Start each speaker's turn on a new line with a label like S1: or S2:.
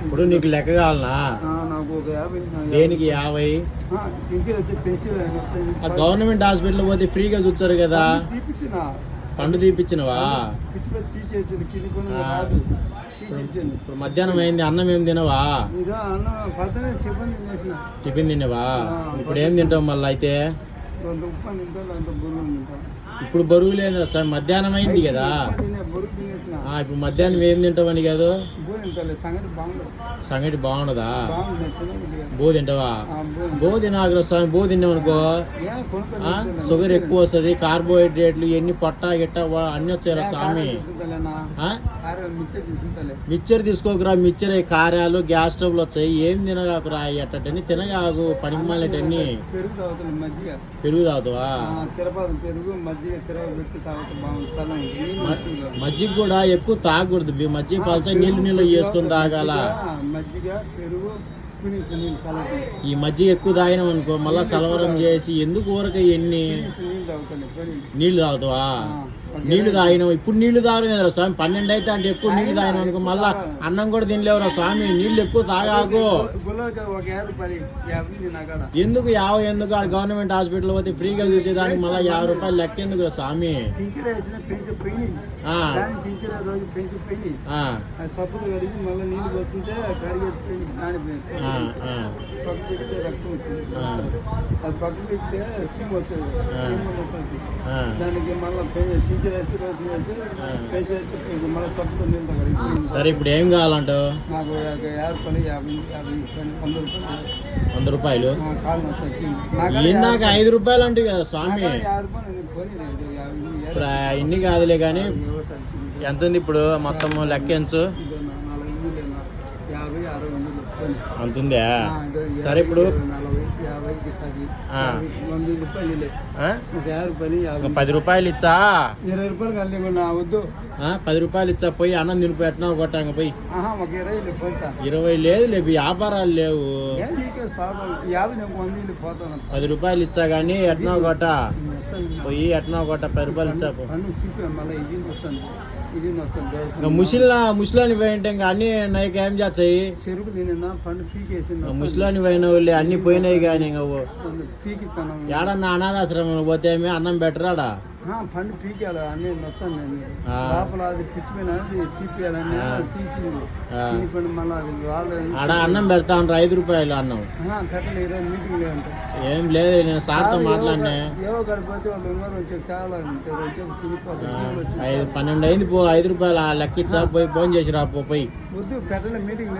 S1: ఇప్పుడు నీకు లెక్క కావాలనా?
S2: నాకు ఒక 50.
S1: దేనికి 50? గవర్నమెంట్ హాస్పిటల్ పోతే ఫ్రీగా చూస్తారు కదా. పండు తీపిచ్చినవా? ఇప్పుడు మధ్యాహ్నం అయింది, అన్నం ఏం తినవా? టిఫిన్ తినవా? ఇప్పుడు ఏం తింటావు మళ్ళీ అయితే? ఇప్పుడు బరువు లేదు సార్, మధ్యాహ్నం అయింది కదా. ఇప్పుడు మధ్యాహ్నం ఏం తింటావని కాదు? సంగటి బాగుండదా? బో తింటావా? బో తినాగ్ర స్వామి. బో తిన్నామనుకో షుగర్ ఎక్కువ వస్తుంది, కార్బోహైడ్రేట్లు ఎన్ని పొట్ట గిట్ట అన్ని వచ్చారా స్వామి. మిక్చర్ తీసుకోకురా, మిక్చర్ కార్యాలు గ్యాస్ స్టవ్లు వచ్చాయి. ఏం తినగాకురా అట్టని తినగాకు, పనికి మాలేటన్ని. పెరుగు తాగుతావా? మజ్జిగ కూడా ఎక్కువ తాగకూడదు, మజ్జిగ పలచ నీళ్ళు చేసుకుని తాగాల. ఈ మజ్జిగ ఎక్కువ తాగినాం అనుకో మళ్ళా సలవరం చేసి ఎందుకు ఊరక ఎన్ని నీళ్లు తాగుతావా? నీళ్లు తాగినావు, ఇప్పుడు నీళ్లు తాగడం కదా స్వామి. 12 అయితే అంటే ఎక్కువ నీళ్లు తాగినావు అనుకో మళ్ళా అన్నం కూడా తినలేవురా స్వామి. నీళ్లు ఎక్కువ తాగాకు. ఎందుకు 50? ఎందుకు గవర్నమెంట్ హాస్పిటల్ పోతే ఫ్రీగా చూసేదానికి మళ్ళీ 50 రూపాయలు లెక్క ఎందుకు స్వామి? సరే ఇప్పుడు ఏం కావాలంటావు?
S2: నాకు
S1: 100 రూపాయలు. నాకు 5 రూపాయలు అంటే కదా స్వామి. ఇప్పుడు ఇన్ని కాదులే కానీ ఎంత ఉంది ఇప్పుడు మొత్తం లెక్కించు. అంతుందా? సరే ఇప్పుడు 10 రూపాయలు ఇచ్చా.
S2: 20 రూపాయలు కలిగి వద్దు.
S1: 10 రూపాయలు ఇచ్చా, పోయి అన్నం తినిపోయి ఎట్నా కొట్టాక పోయి. 20 లేదు లేవు, వ్యాపారాలు లేవు. 10 రూపాయలు ఇచ్చా గానీ ఎట్నా కొట్ట పోయి, ఎట్నా కొట్ట 10 రూపాయలు ఇచ్చా. ముసలాని పోయింటే ఇంకా అన్ని నైకి ఏం చేస్తాయి? ముసలాని పోయిన వాళ్ళు అన్ని పోయినాయి కానీ ఏడన్నా అనాథాశ్రమం పోతే అన్నం పెట్టరాడా?
S2: పండు పీకాలి అన్నీ మొత్తం లోపల అది పిచ్చిపోయిన తీపియాలని తీసింది.
S1: ఆడ అన్నం పెడతాను 5 రూపాయలు అన్నం
S2: పెట్టలే. ఈరోజు మీటింగ్ లేదంటే
S1: ఏం లేదు, నేను సార్తో మాట్లాడినా.
S2: ఏవో గడిపోతే వాళ్ళు వచ్చి చాలా వచ్చేసి
S1: 12 అయింది. 5 రూపాయలు లెక్క ఇచ్చా, పోయి ఫోన్ చేసి రా పోయి.
S2: వద్దు పెట్టలే, మీటింగ్ లేదు.